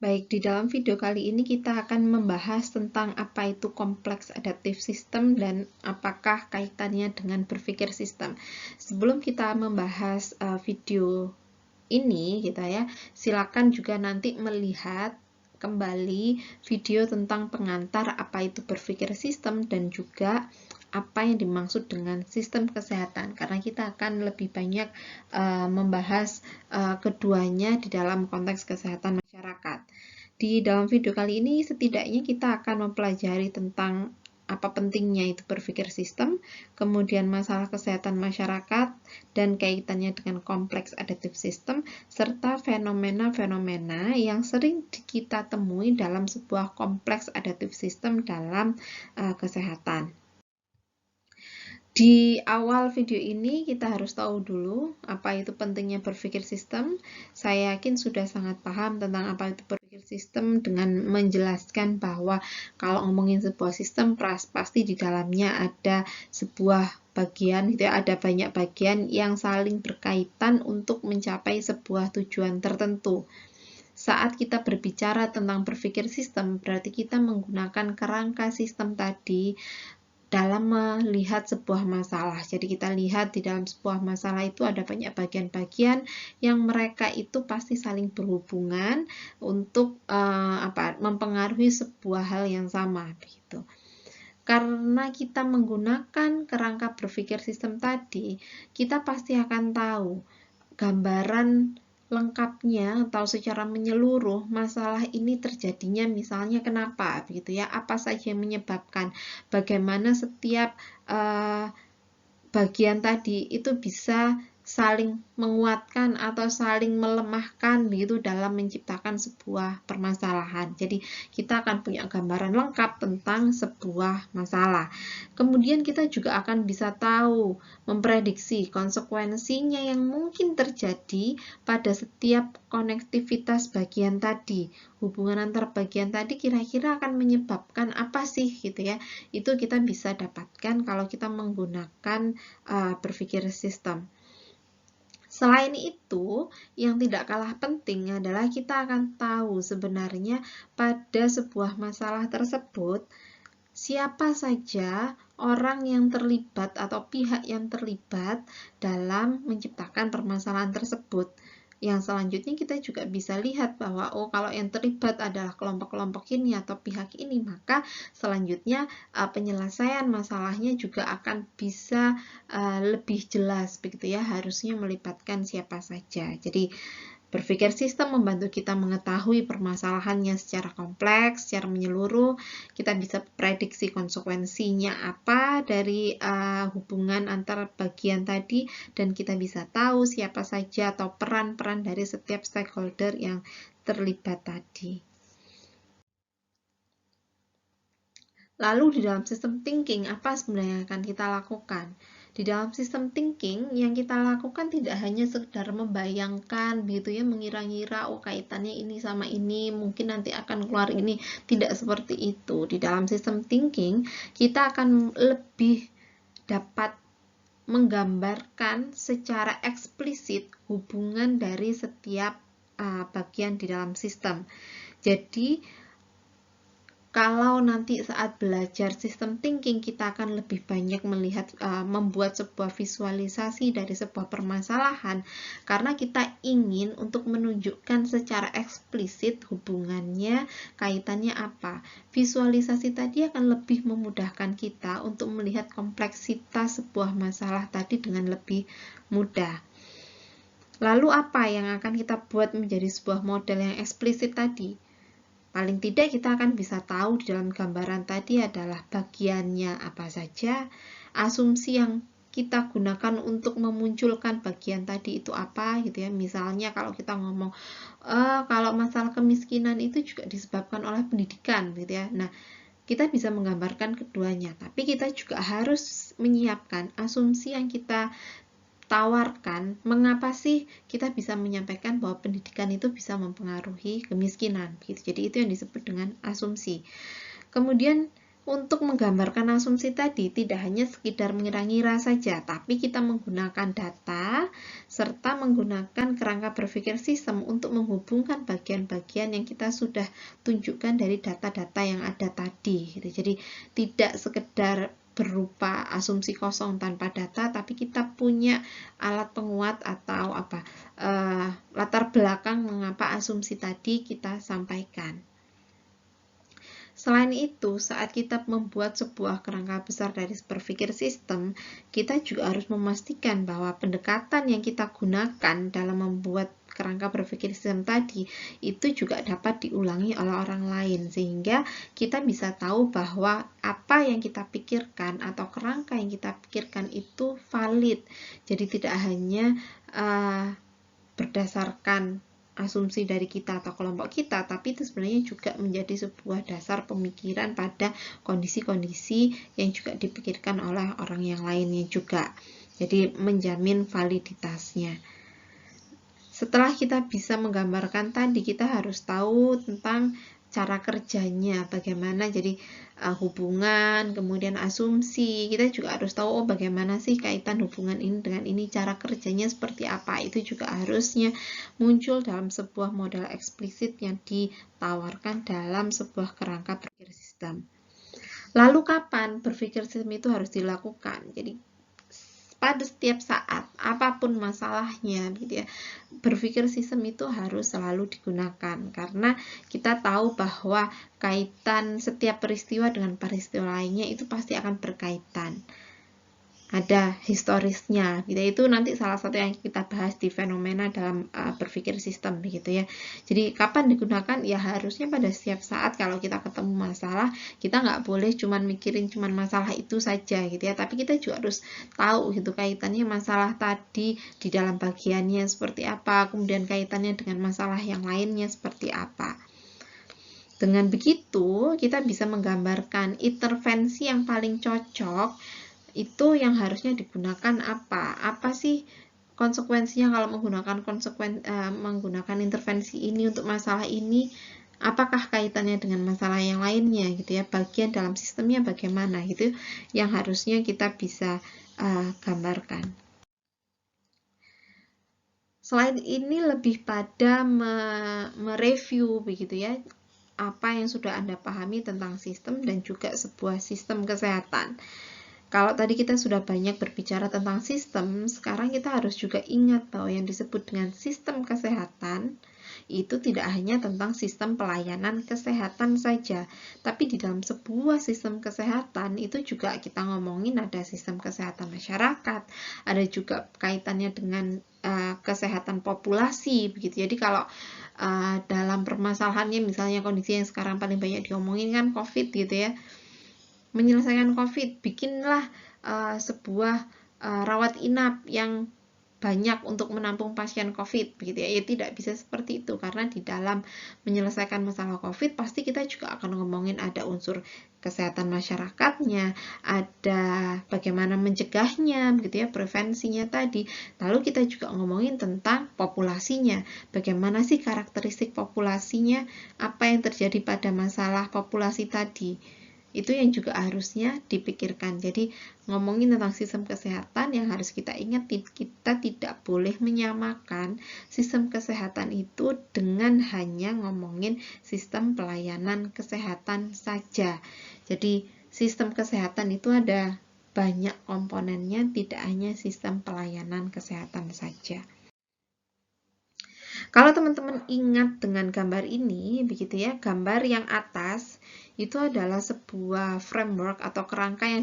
Baik, di dalam video kali ini kita akan membahas tentang apa itu kompleks adaptive system dan apakah kaitannya dengan berpikir sistem. Sebelum kita membahas video ini, silakan juga nanti melihat kembali video tentang pengantar apa itu berpikir sistem dan juga apa yang dimaksud dengan sistem kesehatan, karena kita akan lebih banyak membahas keduanya di dalam konteks kesehatan masyarakat. Di dalam video kali ini setidaknya kita akan mempelajari tentang apa pentingnya itu berpikir sistem, kemudian masalah kesehatan masyarakat dan kaitannya dengan kompleks adaptive system, serta fenomena-fenomena yang sering kita temui dalam sebuah kompleks adaptive system dalam kesehatan. Di awal video ini kita harus tahu dulu apa itu pentingnya berpikir sistem. Saya yakin sudah sangat paham tentang apa itu berpikir sistem dengan menjelaskan bahwa kalau ngomongin sebuah sistem pasti di dalamnya ada sebuah bagian ada banyak bagian yang saling berkaitan untuk mencapai sebuah tujuan tertentu. Saat kita berbicara tentang berpikir sistem, berarti kita menggunakan kerangka sistem tadi dalam melihat sebuah masalah. Jadi kita lihat di dalam sebuah masalah itu ada banyak bagian-bagian yang mereka itu pasti saling berhubungan untuk mempengaruhi sebuah hal yang sama begitu. Karena kita menggunakan kerangka berpikir sistem tadi, kita pasti akan tahu gambaran lengkapnya atau secara menyeluruh masalah ini terjadinya misalnya kenapa begitu ya, apa saja yang menyebabkan, bagaimana setiap bagian tadi itu bisa saling menguatkan atau saling melemahkan begitu dalam menciptakan sebuah permasalahan. Jadi kita akan punya gambaran lengkap tentang sebuah masalah. Kemudian kita juga akan bisa tahu, memprediksi konsekuensinya yang mungkin terjadi pada setiap konektivitas bagian tadi. Hubungan antar bagian tadi kira-kira akan menyebabkan apa sih gitu ya. Itu kita bisa dapatkan kalau kita menggunakan berpikir sistem. Selain itu, yang tidak kalah penting adalah kita akan tahu sebenarnya pada sebuah masalah tersebut siapa saja orang yang terlibat atau pihak yang terlibat dalam menciptakan permasalahan tersebut. Yang selanjutnya kita juga bisa lihat bahwa kalau yang terlibat adalah kelompok-kelompok ini atau pihak ini, maka selanjutnya penyelesaian masalahnya juga akan bisa lebih jelas begitu ya, harusnya melibatkan siapa saja. Jadi berpikir sistem membantu kita mengetahui permasalahannya secara kompleks, secara menyeluruh. Kita bisa prediksi konsekuensinya apa dari hubungan antar bagian tadi, dan kita bisa tahu siapa saja atau peran-peran dari setiap stakeholder yang terlibat tadi. Lalu di dalam sistem thinking, apa sebenarnya yang akan kita lakukan? Di dalam sistem thinking, yang kita lakukan tidak hanya sekedar membayangkan, begitu ya, mengira-ngira, kaitannya ini sama ini, mungkin nanti akan keluar ini. Tidak seperti itu. Di dalam sistem thinking, kita akan lebih dapat menggambarkan secara eksplisit hubungan dari setiap bagian di dalam sistem. Jadi, kalau nanti saat belajar sistem thinking, kita akan lebih banyak melihat, membuat sebuah visualisasi dari sebuah permasalahan, karena kita ingin untuk menunjukkan secara eksplisit hubungannya, kaitannya apa. Visualisasi tadi akan lebih memudahkan kita untuk melihat kompleksitas sebuah masalah tadi dengan lebih mudah. Lalu apa yang akan kita buat menjadi sebuah model yang eksplisit tadi? Paling tidak kita akan bisa tahu di dalam gambaran tadi adalah bagiannya apa saja, asumsi yang kita gunakan untuk memunculkan bagian tadi itu apa gitu ya. Misalnya kalau kita ngomong kalau masalah kemiskinan itu juga disebabkan oleh pendidikan gitu ya. Nah, kita bisa menggambarkan keduanya, tapi kita juga harus menyiapkan asumsi yang kita tawarkan, mengapa sih kita bisa menyampaikan bahwa pendidikan itu bisa mempengaruhi kemiskinan gitu. Jadi itu yang disebut dengan asumsi. Kemudian Untuk menggambarkan asumsi tadi, tidak hanya sekedar mengira-ngira saja, tapi kita menggunakan data, serta menggunakan kerangka berpikir sistem untuk menghubungkan bagian-bagian yang kita sudah tunjukkan dari data-data yang ada tadi. Jadi, tidak sekedar berupa asumsi kosong tanpa data, tapi kita punya alat penguat atau latar belakang mengapa asumsi tadi kita sampaikan. Selain itu, saat kita membuat sebuah kerangka besar dari berpikir sistem, kita juga harus memastikan bahwa pendekatan yang kita gunakan dalam membuat kerangka berpikir sistem tadi itu juga dapat diulangi oleh orang lain, sehingga kita bisa tahu bahwa apa yang kita pikirkan atau kerangka yang kita pikirkan itu valid. Jadi tidak hanya berdasarkan asumsi dari kita atau kelompok kita, tapi itu sebenarnya juga menjadi sebuah dasar pemikiran pada kondisi-kondisi yang juga dipikirkan oleh orang yang lainnya juga. Jadi menjamin validitasnya. Setelah kita bisa menggambarkan tadi, kita harus tahu tentang cara kerjanya, bagaimana jadi hubungan, kemudian asumsi. Kita juga harus tahu bagaimana sih kaitan hubungan ini dengan ini, cara kerjanya seperti apa. Itu juga harusnya muncul dalam sebuah model eksplisit yang ditawarkan dalam sebuah kerangka berpikir sistem. Lalu kapan berpikir sistem itu harus dilakukan? Jadi pada setiap saat, apapun masalahnya gitu ya, berpikir sistem itu harus selalu digunakan, karena kita tahu bahwa kaitan setiap peristiwa dengan peristiwa lainnya itu pasti akan berkaitan, ada historisnya gitu. Itu nanti salah satu yang kita bahas di fenomena dalam berpikir sistem gitu ya. Jadi kapan digunakan? Ya harusnya pada setiap saat. Kalau kita ketemu masalah, kita nggak boleh cuman mikirin cuman masalah itu saja gitu ya, tapi kita juga harus tahu gitu kaitannya masalah tadi di dalam bagiannya seperti apa, kemudian kaitannya dengan masalah yang lainnya seperti apa. Dengan begitu kita bisa menggambarkan intervensi yang paling cocok itu yang harusnya digunakan apa sih konsekuensinya kalau menggunakan intervensi ini untuk masalah ini, apakah kaitannya dengan masalah yang lainnya gitu ya, bagian dalam sistemnya bagaimana gitu yang harusnya kita bisa gambarkan. Selain ini lebih pada mereview begitu ya, apa yang sudah Anda pahami tentang sistem dan juga sebuah sistem kesehatan. Kalau tadi kita sudah banyak berbicara tentang sistem, sekarang kita harus juga ingat bahwa yang disebut dengan sistem kesehatan itu tidak hanya tentang sistem pelayanan kesehatan saja, tapi di dalam sebuah sistem kesehatan itu juga kita ngomongin ada sistem kesehatan masyarakat, ada juga kaitannya dengan kesehatan populasi begitu. Jadi kalau dalam permasalahannya misalnya kondisi yang sekarang paling banyak diomongin kan COVID gitu ya, menyelesaikan COVID, bikinlah sebuah rawat inap yang banyak untuk menampung pasien COVID begitu ya. Ya tidak bisa seperti itu, karena di dalam menyelesaikan masalah COVID pasti kita juga akan ngomongin ada unsur kesehatan masyarakatnya, ada bagaimana mencegahnya begitu ya, prevensinya tadi. Lalu kita juga ngomongin tentang populasinya, bagaimana sih karakteristik populasinya, apa yang terjadi pada masalah populasi tadi. Itu yang juga harusnya dipikirkan. Jadi ngomongin tentang sistem kesehatan, yang harus kita ingat, kita tidak boleh menyamakan sistem kesehatan itu dengan hanya ngomongin sistem pelayanan kesehatan saja. Jadi sistem kesehatan itu ada banyak komponennya, tidak hanya sistem pelayanan kesehatan saja. Kalau teman-teman ingat dengan gambar ini, begitu ya, gambar yang atas itu adalah sebuah framework atau kerangka yang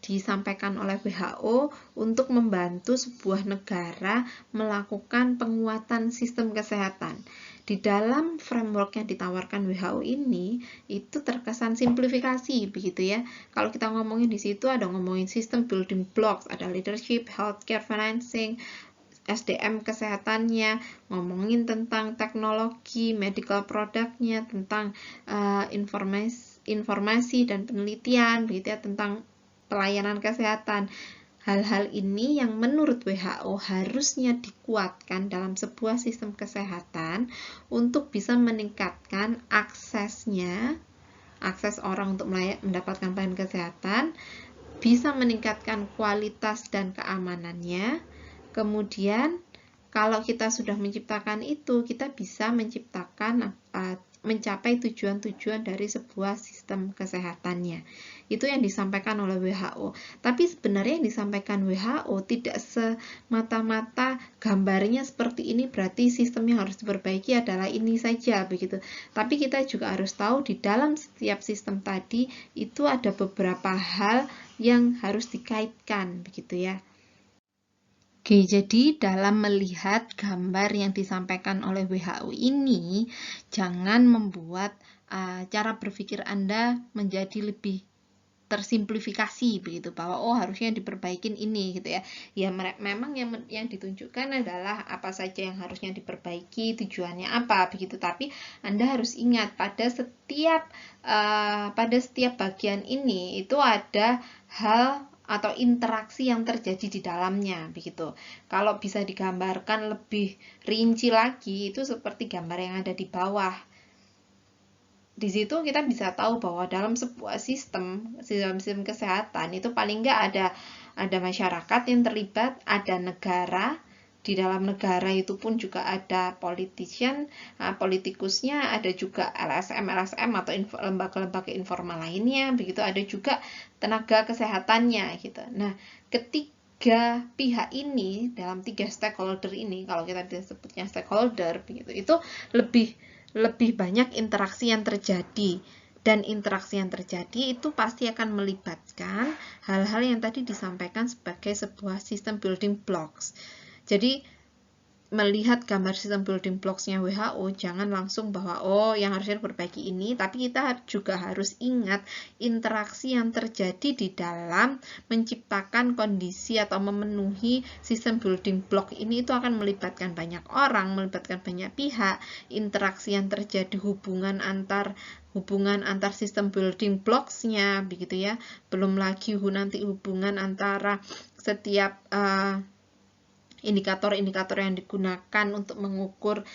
disampaikan oleh WHO untuk membantu sebuah negara melakukan penguatan sistem kesehatan. Di dalam framework yang ditawarkan WHO ini, itu terkesan simplifikasi begitu ya. Kalau kita ngomongin di situ ada ngomongin sistem building blocks, ada leadership, healthcare, financing, SDM kesehatannya, ngomongin tentang teknologi, medical productnya, tentang informasi dan penelitian, begitu ya, tentang pelayanan kesehatan. Hal-hal ini yang menurut WHO harusnya dikuatkan dalam sebuah sistem kesehatan untuk bisa meningkatkan aksesnya akses orang untuk mendapatkan pelayanan kesehatan, bisa meningkatkan kualitas dan keamanannya. Kemudian kalau kita sudah menciptakan itu, kita bisa mencapai tujuan-tujuan dari sebuah sistem kesehatannya. Itu yang disampaikan oleh WHO. Tapi sebenarnya yang disampaikan WHO tidak semata-mata gambarnya seperti ini, berarti sistem yang harus diperbaiki adalah ini saja, begitu. Tapi kita juga harus tahu di dalam setiap sistem tadi itu ada beberapa hal yang harus dikaitkan, begitu ya. Oke, jadi dalam melihat gambar yang disampaikan oleh WHO ini, jangan membuat cara berpikir Anda menjadi lebih tersimplifikasi begitu, bahwa harusnya diperbaikin ini gitu ya. Ya memang yang ditunjukkan adalah apa saja yang harusnya diperbaiki, tujuannya apa begitu. Tapi Anda harus ingat pada setiap bagian ini itu ada hal atau interaksi yang terjadi di dalamnya begitu. Kalau bisa digambarkan lebih rinci lagi, itu seperti gambar yang ada di bawah. Di situ kita bisa tahu bahwa dalam sebuah sistem kesehatan itu paling nggak ada masyarakat yang terlibat, ada negara. Di dalam negara itu pun juga ada politikusnya, ada juga LSM atau lembaga-lembaga informal lainnya, begitu, ada juga tenaga kesehatannya gitu. Nah, ketiga pihak ini dalam 3 stakeholder ini, kalau kita disebutnya stakeholder begitu, itu lebih banyak interaksi yang terjadi. Dan interaksi yang terjadi itu pasti akan melibatkan hal-hal yang tadi disampaikan sebagai sebuah sistem building blocks. Jadi melihat gambar sistem building blocks-nya WHO, jangan langsung bahwa yang harusnya diperbaiki ini, tapi kita juga harus ingat interaksi yang terjadi di dalam menciptakan kondisi atau memenuhi sistem building block ini. Itu akan melibatkan banyak orang, melibatkan banyak pihak, interaksi yang terjadi, hubungan antar sistem building blocks-nya begitu ya. Belum lagi nanti hubungan antara setiap indikator-indikator yang digunakan untuk mengukur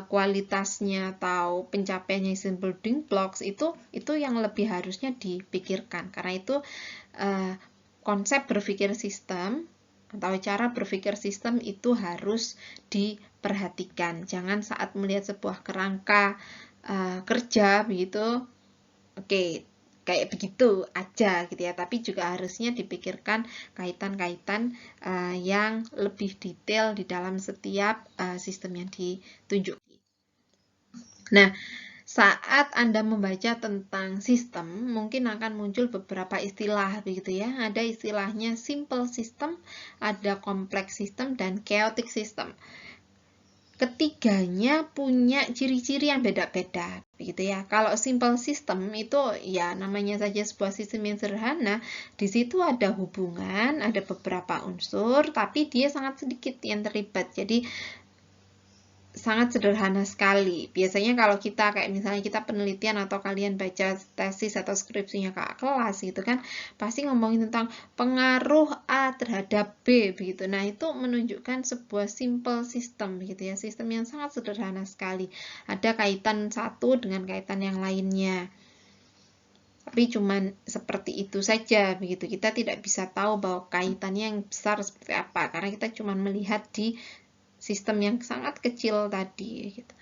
kualitasnya atau pencapaiannya sistem building blocks itu yang lebih harusnya dipikirkan. Karena itu konsep berpikir sistem atau cara berpikir sistem itu harus diperhatikan. Jangan saat melihat sebuah kerangka kerja begitu, oke, kayak begitu aja gitu ya, tapi juga harusnya dipikirkan kaitan-kaitan yang lebih detail di dalam setiap sistem yang ditunjuk. Nah, saat Anda membaca tentang sistem, mungkin akan muncul beberapa istilah begitu ya. Ada istilahnya simple system, ada complex system, dan chaotic system. Ketiganya punya ciri-ciri yang beda-beda begitu ya. Kalau simple system itu ya namanya saja sebuah sistem yang sederhana, di situ ada hubungan, ada beberapa unsur, tapi dia sangat sedikit yang terlibat. Jadi sangat sederhana sekali. Biasanya kalau kita kayak misalnya kita penelitian atau kalian baca tesis atau skripsinya kakak kelas gitu kan, pasti ngomongin tentang pengaruh A terhadap B begitu. Nah, itu menunjukkan sebuah simple system gitu ya, sistem yang sangat sederhana sekali. Ada kaitan satu dengan kaitan yang lainnya. Tapi cuman seperti itu saja begitu. Kita tidak bisa tahu bahwa kaitannya yang besar seperti apa karena kita cuman melihat di sistem yang sangat kecil tadi gitu.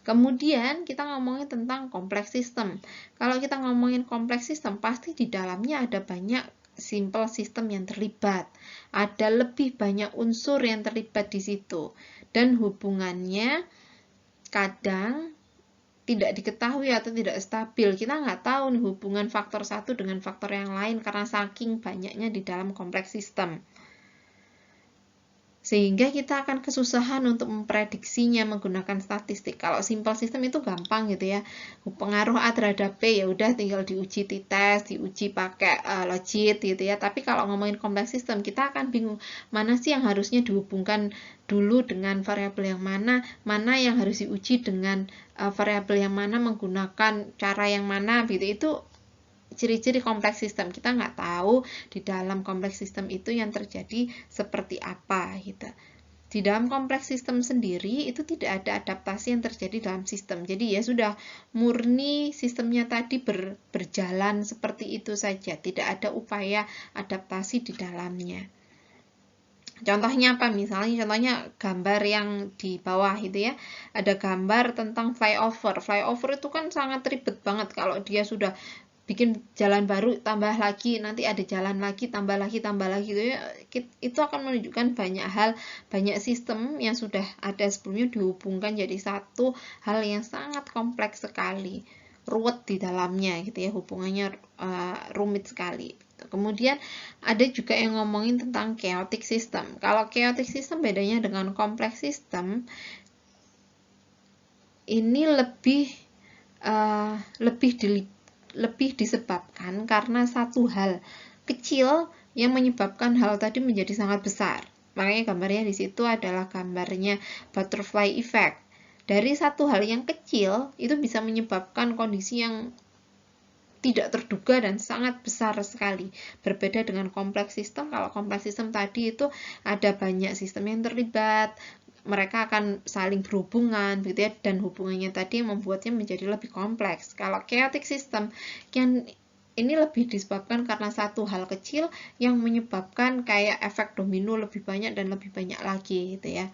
Kemudian kita ngomongin tentang kompleks sistem. Kalau kita ngomongin kompleks sistem, pasti di dalamnya ada banyak simple system yang terlibat. Ada lebih banyak unsur yang terlibat di situ. Dan hubungannya kadang tidak diketahui atau tidak stabil. Kita nggak tahu nih hubungan faktor satu dengan faktor yang lain karena saking banyaknya di dalam kompleks sistem. Sehingga kita akan kesusahan untuk memprediksinya menggunakan statistik. Kalau simple system itu gampang gitu ya. Pengaruh A terhadap B ya udah tinggal diuji t-test, diuji pakai logit gitu ya. Tapi kalau ngomongin complex system kita akan bingung mana sih yang harusnya dihubungkan dulu dengan variabel yang mana yang harus diuji dengan variabel yang mana, menggunakan cara yang mana gitu. Itu ciri-ciri kompleks sistem. Kita nggak tahu di dalam kompleks sistem itu yang terjadi seperti apa gitu. Di dalam kompleks sistem sendiri itu tidak ada adaptasi yang terjadi dalam sistem. Jadi ya sudah murni sistemnya tadi berjalan seperti itu saja, tidak ada upaya adaptasi di dalamnya. Contohnya apa? Contohnya gambar yang di bawah itu ya. Ada gambar tentang flyover. Flyover itu kan sangat ribet banget kalau dia sudah bikin jalan baru, tambah lagi, nanti ada jalan lagi, tambah lagi gitu ya. Itu akan menunjukkan banyak hal, banyak sistem yang sudah ada sebelumnya dihubungkan jadi satu hal yang sangat kompleks sekali, ruwet di dalamnya gitu ya, hubungannya rumit sekali. Kemudian ada juga yang ngomongin tentang chaotic system. Kalau chaotic system bedanya dengan kompleks system, ini lebih disebabkan karena satu hal kecil yang menyebabkan hal tadi menjadi sangat besar. Makanya gambarnya di situ adalah gambarnya butterfly effect. Dari satu hal yang kecil itu bisa menyebabkan kondisi yang tidak terduga dan sangat besar sekali. Berbeda dengan kompleks sistem. Kalau kompleks sistem tadi itu ada banyak sistem yang terlibat, mereka akan saling berhubungan gitu ya, dan hubungannya tadi membuatnya menjadi lebih kompleks. Kalau chaotic system yang ini lebih disebabkan karena satu hal kecil yang menyebabkan kayak efek domino lebih banyak dan lebih banyak lagi gitu ya.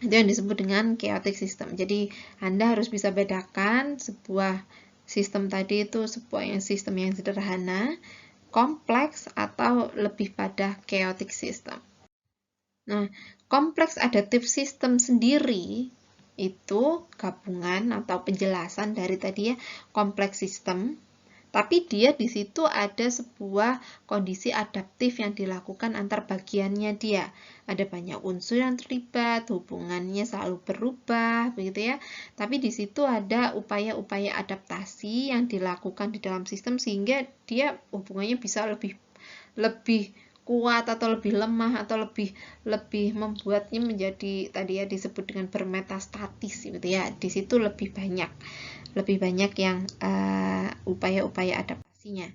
Itu yang disebut dengan chaotic system. Jadi Anda harus bisa bedakan sebuah sistem tadi itu sebuah sistem yang sederhana, kompleks, atau lebih pada chaotic system. Nah, kompleks adaptive system sendiri itu gabungan atau penjelasan dari tadi ya kompleks sistem, tapi dia di situ ada sebuah kondisi adaptif yang dilakukan antar bagiannya dia. Ada banyak unsur yang terlibat, hubungannya selalu berubah, begitu ya. Tapi di situ ada upaya-upaya adaptasi yang dilakukan di dalam sistem sehingga dia hubungannya bisa lebih kuat atau lebih lemah atau lebih membuatnya menjadi tadi ya disebut dengan bermetastatis gitu ya. Di situ lebih banyak yang upaya-upaya adaptasinya.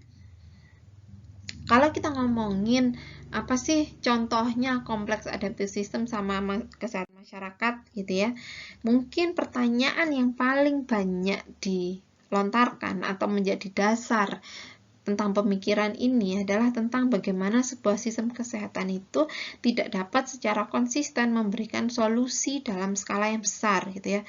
Kalau kita ngomongin apa sih contohnya kompleks adaptive system sama kesehatan masyarakat gitu ya, mungkin pertanyaan yang paling banyak dilontarkan atau menjadi dasar tentang pemikiran ini adalah tentang bagaimana sebuah sistem kesehatan itu tidak dapat secara konsisten memberikan solusi dalam skala yang besar gitu ya.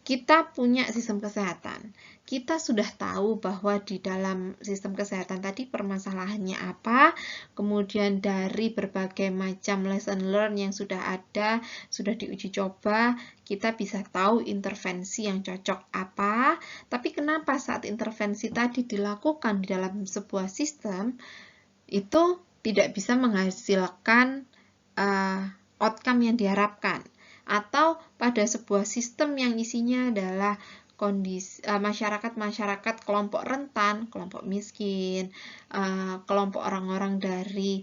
Kita punya sistem kesehatan. Kita sudah tahu bahwa di dalam sistem kesehatan tadi permasalahannya apa, kemudian dari berbagai macam lesson learn yang sudah ada, sudah diuji coba, kita bisa tahu intervensi yang cocok apa, tapi kenapa saat intervensi tadi dilakukan di dalam sebuah sistem, itu tidak bisa menghasilkan outcome yang diharapkan. Atau pada sebuah sistem yang isinya adalah kondisi masyarakat kelompok rentan, kelompok miskin, kelompok orang-orang dari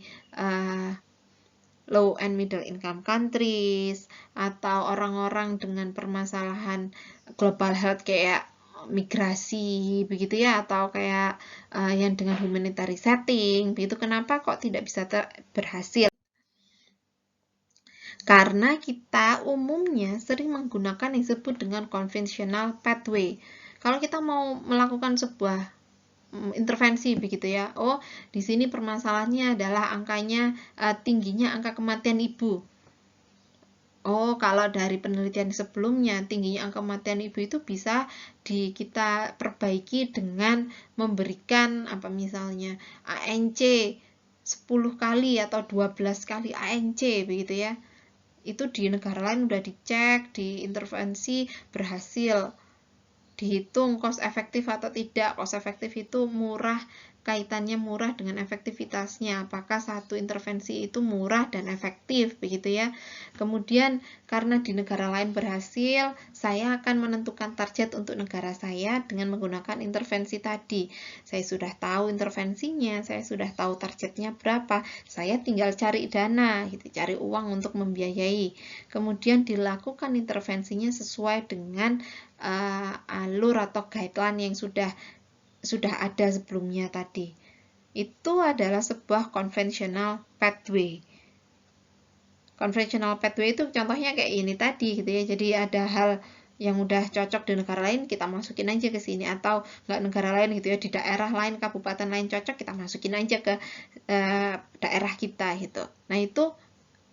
low and middle income countries, atau orang-orang dengan permasalahan global health kayak migrasi begitu ya, atau kayak yang dengan humanitarian setting begitu. Kenapa kok tidak bisa berhasil? Karena kita umumnya sering menggunakan yang disebut dengan conventional pathway. Kalau kita mau melakukan sebuah intervensi begitu ya, oh di sini permasalahannya adalah tingginya angka kematian ibu. Oh, kalau dari penelitian sebelumnya tingginya angka kematian ibu itu bisa kita perbaiki dengan memberikan apa misalnya ANC 10 kali atau 12 kali ANC begitu ya. Itu di negara lain udah dicek, diintervensi, berhasil, dihitung cost efektif atau tidak. Cost efektif itu murah, kaitannya murah dengan efektivitasnya, apakah satu intervensi itu murah dan efektif begitu ya. Kemudian karena di negara lain berhasil, saya akan menentukan target untuk negara saya dengan menggunakan intervensi tadi. Saya sudah tahu intervensinya, saya sudah tahu targetnya berapa, saya tinggal cari dana gitu, cari uang untuk membiayai. Kemudian dilakukan intervensinya sesuai dengan alur atau guideline yang sudah ada sebelumnya tadi. Itu adalah sebuah conventional pathway. Conventional pathway itu contohnya kayak ini tadi gitu ya. Jadi ada hal yang udah cocok di negara lain, kita masukin aja ke sini, atau nggak negara lain gitu ya, di daerah lain, kabupaten lain cocok, kita masukin aja ke daerah kita gitu. Nah itu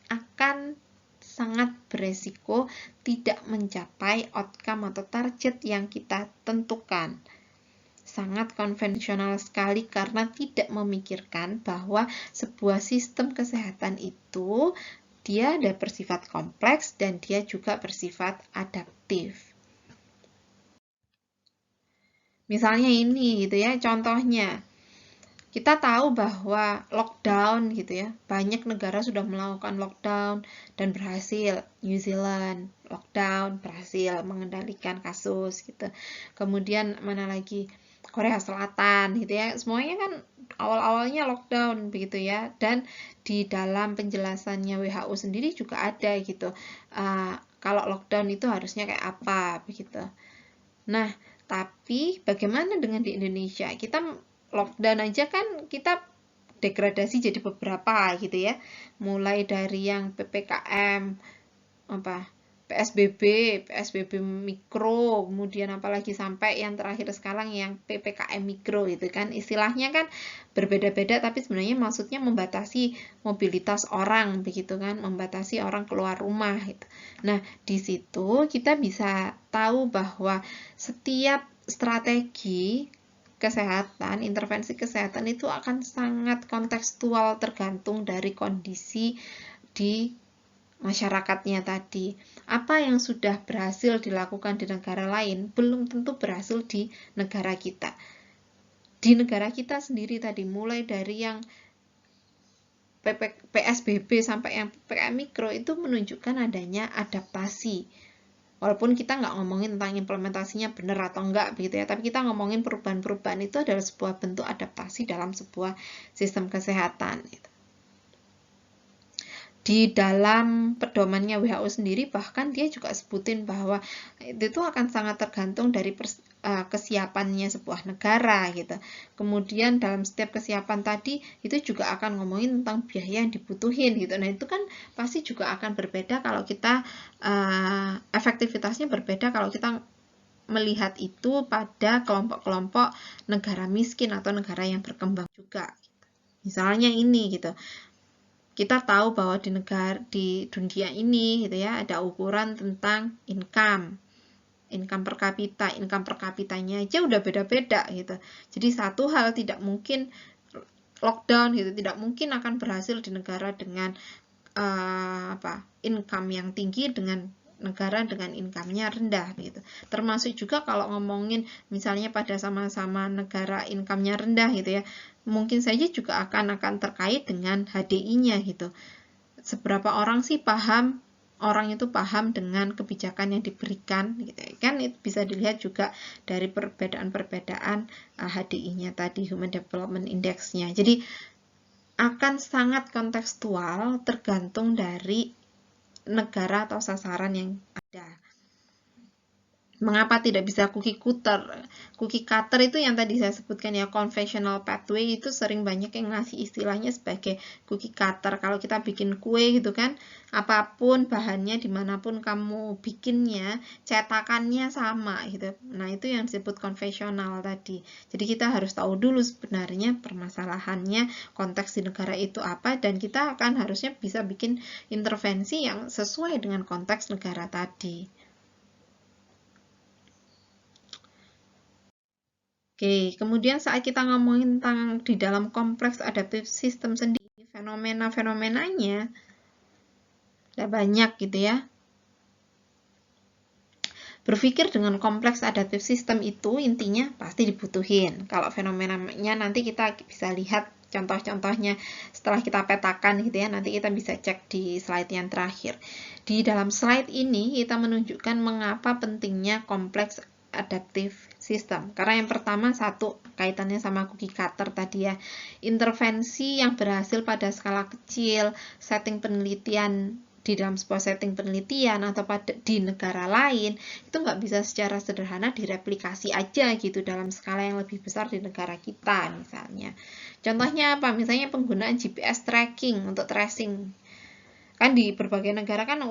akan sangat beresiko tidak mencapai outcome atau target yang kita tentukan. Sangat konvensional sekali karena tidak memikirkan bahwa sebuah sistem kesehatan itu dia ada bersifat kompleks dan dia juga bersifat adaptif. Misalnya ini gitu ya, contohnya. Kita tahu bahwa lockdown gitu ya, banyak negara sudah melakukan lockdown dan berhasil. New Zealand lockdown berhasil mengendalikan kasus gitu. Kemudian mana lagi? Korea Selatan gitu ya. Semuanya kan awal-awalnya lockdown begitu ya. Dan di dalam penjelasannya WHO sendiri juga ada gitu. Kalau lockdown itu harusnya kayak apa begitu. Nah, tapi bagaimana dengan di Indonesia? Kita lockdown aja kan kita degradasi jadi beberapa gitu ya. Mulai dari yang PPKM, PSBB mikro, kemudian apalagi sampai yang terakhir sekarang yang PPKM mikro gitu kan. Istilahnya kan berbeda-beda tapi sebenarnya maksudnya membatasi mobilitas orang begitu kan, membatasi orang keluar rumah gitu. Nah, di situ kita bisa tahu bahwa setiap strategi kesehatan, intervensi kesehatan itu akan sangat kontekstual tergantung dari kondisi di masyarakatnya tadi. Apa yang sudah berhasil dilakukan di negara lain belum tentu berhasil di negara kita. Di negara kita sendiri tadi, mulai dari yang PSBB sampai yang PPKM mikro itu menunjukkan adanya adaptasi. Walaupun kita nggak ngomongin tentang implementasinya benar atau enggak begitu ya, tapi kita ngomongin perubahan-perubahan itu adalah sebuah bentuk adaptasi dalam sebuah sistem kesehatan. Gitu. Di dalam pedomannya WHO sendiri bahkan dia juga sebutin bahwa itu akan sangat tergantung dari kesiapannya sebuah negara gitu. Kemudian dalam setiap kesiapan tadi itu juga akan ngomongin tentang biaya yang dibutuhin gitu. Nah itu kan pasti juga akan berbeda kalau kita efektivitasnya berbeda kalau kita melihat itu pada kelompok-kelompok negara miskin atau negara yang berkembang juga. Misalnya ini gitu. Kita tahu bahwa di dunia ini gitu ya ada ukuran tentang income per kapita, income per kapitanya aja udah beda-beda gitu. Jadi satu hal tidak mungkin lockdown gitu, tidak mungkin akan berhasil di negara dengan income yang tinggi dengan negara dengan income-nya rendah gitu. Termasuk juga kalau ngomongin misalnya pada sama-sama negara income-nya rendah gitu ya, mungkin saja juga akan terkait dengan HDI-nya gitu. Seberapa orang sih orang itu paham dengan kebijakan yang diberikan gitu. Kan itu bisa dilihat juga dari perbedaan-perbedaan HDI-nya tadi, Human Development Index-nya. Jadi akan sangat kontekstual tergantung dari negara atau sasaran yang ada. Mengapa tidak bisa cookie cutter? Cookie cutter itu yang tadi saya sebutkan ya, conventional pathway itu sering banyak yang ngasih istilahnya sebagai cookie cutter. Kalau kita bikin kue gitu kan, apapun bahannya, dimanapun kamu bikinnya, cetakannya sama gitu. Nah itu yang disebut konvensional tadi. Jadi kita harus tahu dulu sebenarnya permasalahannya, konteks di negara itu apa, dan kita akan harusnya bisa bikin intervensi yang sesuai dengan konteks negara tadi. Oke, kemudian saat kita ngomongin tentang di dalam kompleks adaptive system sendiri, fenomena-fenomenanya ada banyak gitu ya. Berpikir dengan kompleks adaptive system itu intinya pasti dibutuhin. Kalau fenomenanya nanti kita bisa lihat contoh-contohnya setelah kita petakan gitu ya, nanti kita bisa cek di slide yang terakhir. Di dalam slide ini kita menunjukkan mengapa pentingnya kompleks adaptive system. Karena yang pertama satu kaitannya sama cookie cutter tadi ya. Intervensi yang berhasil pada skala kecil, setting penelitian di dalam sebuah setting penelitian atau di negara lain itu nggak bisa secara sederhana direplikasi aja gitu dalam skala yang lebih besar di negara kita misalnya. Contohnya apa? Misalnya penggunaan GPS tracking untuk tracing Kan di berbagai negara kan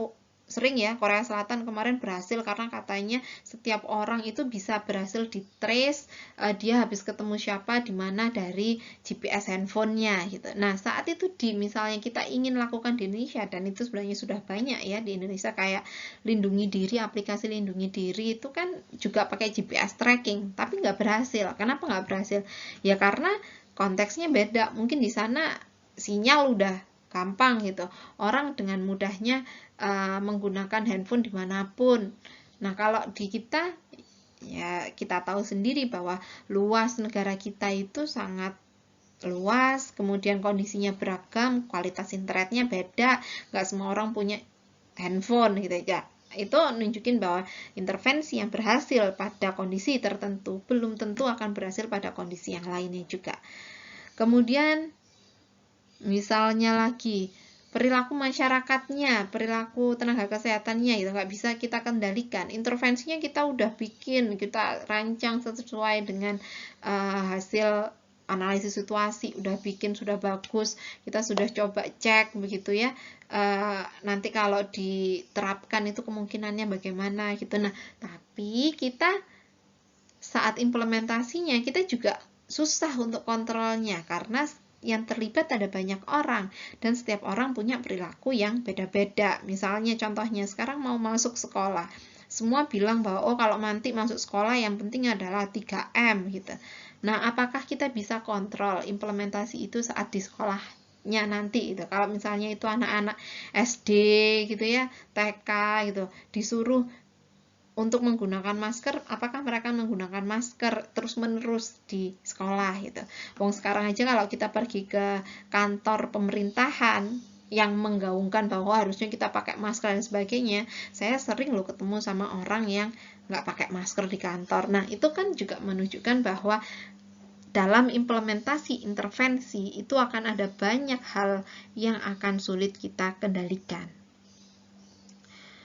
sering ya, Korea Selatan kemarin berhasil karena katanya setiap orang itu bisa berhasil di trace dia habis ketemu siapa di mana dari GPS handphonenya gitu. Nah, saat itu misalnya kita ingin lakukan di Indonesia, dan itu sebenarnya sudah banyak ya di Indonesia, kayak lindungi diri, aplikasi lindungi diri itu kan juga pakai GPS tracking, tapi nggak berhasil. Kenapa nggak berhasil? Ya karena konteksnya beda. Mungkin di sana sinyal udah gampang gitu, orang dengan mudahnya menggunakan handphone dimanapun. Nah, kalau di kita, ya kita tahu sendiri bahwa luas negara kita itu sangat luas, kemudian kondisinya beragam, kualitas internetnya beda, nggak semua orang punya handphone gitu ya. Itu nunjukin bahwa intervensi yang berhasil pada kondisi tertentu belum tentu akan berhasil pada kondisi yang lainnya juga. Kemudian misalnya lagi perilaku masyarakatnya, perilaku tenaga kesehatannya itu nggak bisa kita kendalikan. Intervensinya kita udah bikin, kita rancang sesuai dengan hasil analisis situasi, udah bikin, sudah bagus, kita sudah coba cek begitu ya. Nanti kalau diterapkan itu kemungkinannya bagaimana gitu. Nah, tapi kita saat implementasinya kita juga susah untuk kontrolnya karena yang terlibat ada banyak orang dan setiap orang punya perilaku yang beda-beda. Misalnya contohnya sekarang mau masuk sekolah, semua bilang bahwa oh kalau nanti masuk sekolah yang penting adalah 3M gitu. Nah, apakah kita bisa kontrol implementasi itu saat di sekolahnya nanti itu? Kalau misalnya itu anak-anak SD gitu ya, TK gitu, disuruh untuk menggunakan masker, apakah mereka menggunakan masker terus-menerus di sekolah gitu. Wong sekarang aja kalau kita pergi ke kantor pemerintahan yang menggaungkan bahwa harusnya kita pakai masker dan sebagainya, saya sering loh ketemu sama orang yang nggak pakai masker di kantor. Nah, itu kan juga menunjukkan bahwa dalam implementasi intervensi itu akan ada banyak hal yang akan sulit kita kendalikan.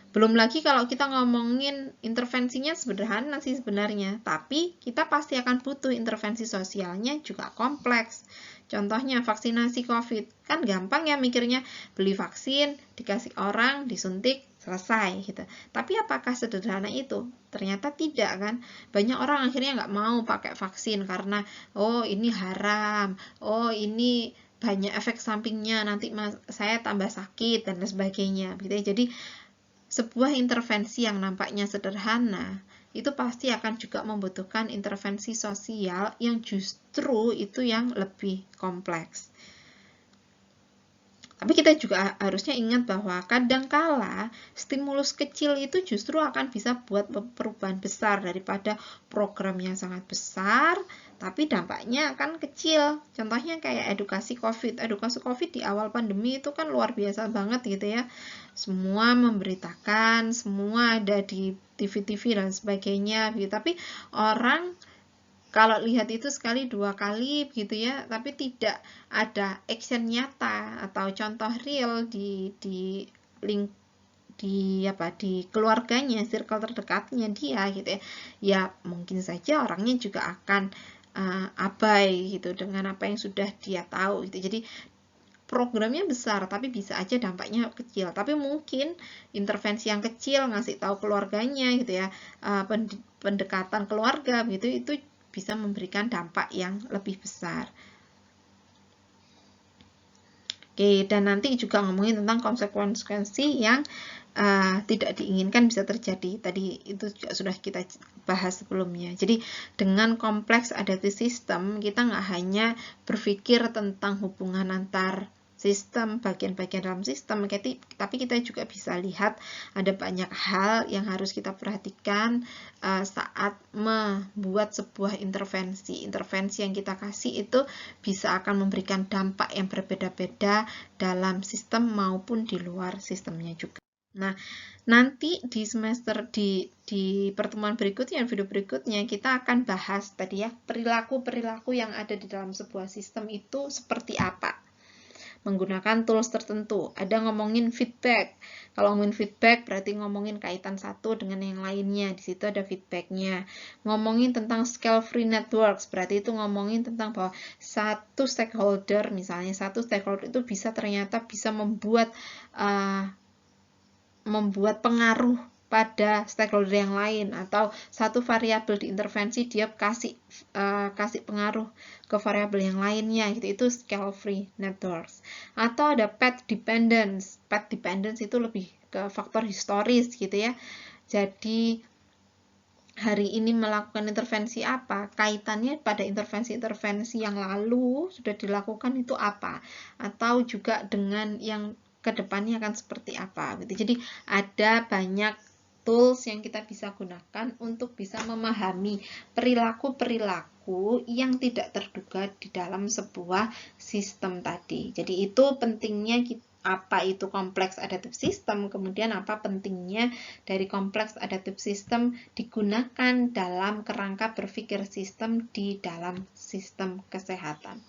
Belum lagi kalau kita ngomongin intervensinya sederhana sih sebenarnya, tapi kita pasti akan butuh intervensi sosialnya juga kompleks. Contohnya vaksinasi COVID, kan gampang ya mikirnya, beli vaksin, dikasih orang, disuntik, selesai gitu. Tapi apakah sederhana itu? Ternyata tidak kan. Banyak orang akhirnya nggak mau pakai vaksin karena oh ini haram, oh ini banyak efek sampingnya, nanti saya tambah sakit dan sebagainya gitu. Jadi sebuah intervensi yang nampaknya sederhana itu pasti akan juga membutuhkan intervensi sosial yang justru itu yang lebih kompleks. Tapi kita juga harusnya ingat bahwa kadangkala stimulus kecil itu justru akan bisa buat perubahan besar daripada program yang sangat besar, tapi dampaknya akan kecil. Contohnya kayak edukasi COVID. Edukasi COVID di awal pandemi itu kan luar biasa banget gitu ya. Semua memberitakan, semua ada di TV-TV dan sebagainya gitu. Tapi orang kalau lihat itu sekali dua kali gitu ya, tapi tidak ada action nyata atau contoh real di link di keluarganya, circle terdekatnya dia gitu ya. Ya mungkin saja orangnya juga akan abai gitu dengan apa yang sudah dia tahu gitu. Jadi programnya besar tapi bisa aja dampaknya kecil. Tapi mungkin intervensi yang kecil ngasih tahu keluarganya gitu ya, pendekatan keluarga gitu itu bisa memberikan dampak yang lebih besar. Oke, dan nanti juga ngomongin tentang konsekuensi yang tidak diinginkan bisa terjadi. Tadi itu juga sudah kita bahas sebelumnya. Jadi dengan kompleks adaptive system, kita nggak hanya berpikir tentang hubungan antar sistem, bagian-bagian dalam sistem, tapi kita juga bisa lihat ada banyak hal yang harus kita perhatikan saat membuat sebuah intervensi. Intervensi yang kita kasih itu bisa akan memberikan dampak yang berbeda-beda dalam sistem maupun di luar sistemnya juga. Nah, nanti di semester di pertemuan berikutnya, video berikutnya, kita akan bahas tadi ya, perilaku-perilaku yang ada di dalam sebuah sistem itu seperti apa. menggunakan tools tertentu. Ada ngomongin feedback. Kalau ngomongin feedback berarti ngomongin kaitan satu dengan yang lainnya. Di situ ada feedbacknya. Ngomongin tentang scale-free networks berarti itu ngomongin tentang bahwa satu stakeholder, misalnya satu stakeholder itu ternyata bisa membuat pengaruh pada stakeholder yang lain, atau satu variabel diintervensi dia kasih pengaruh ke variabel yang lainnya gitu. Itu scale free networks. Atau ada path dependence. Path dependence itu lebih ke faktor historis gitu ya. Jadi hari ini melakukan intervensi apa, kaitannya pada intervensi-intervensi yang lalu sudah dilakukan itu apa, atau juga dengan yang kedepannya akan seperti apa gitu. Jadi ada banyak tools yang kita bisa gunakan untuk bisa memahami perilaku-perilaku yang tidak terduga di dalam sebuah sistem tadi. Jadi itu pentingnya apa itu kompleks adaptive system, kemudian apa pentingnya dari kompleks adaptive system digunakan dalam kerangka berpikir sistem di dalam sistem kesehatan.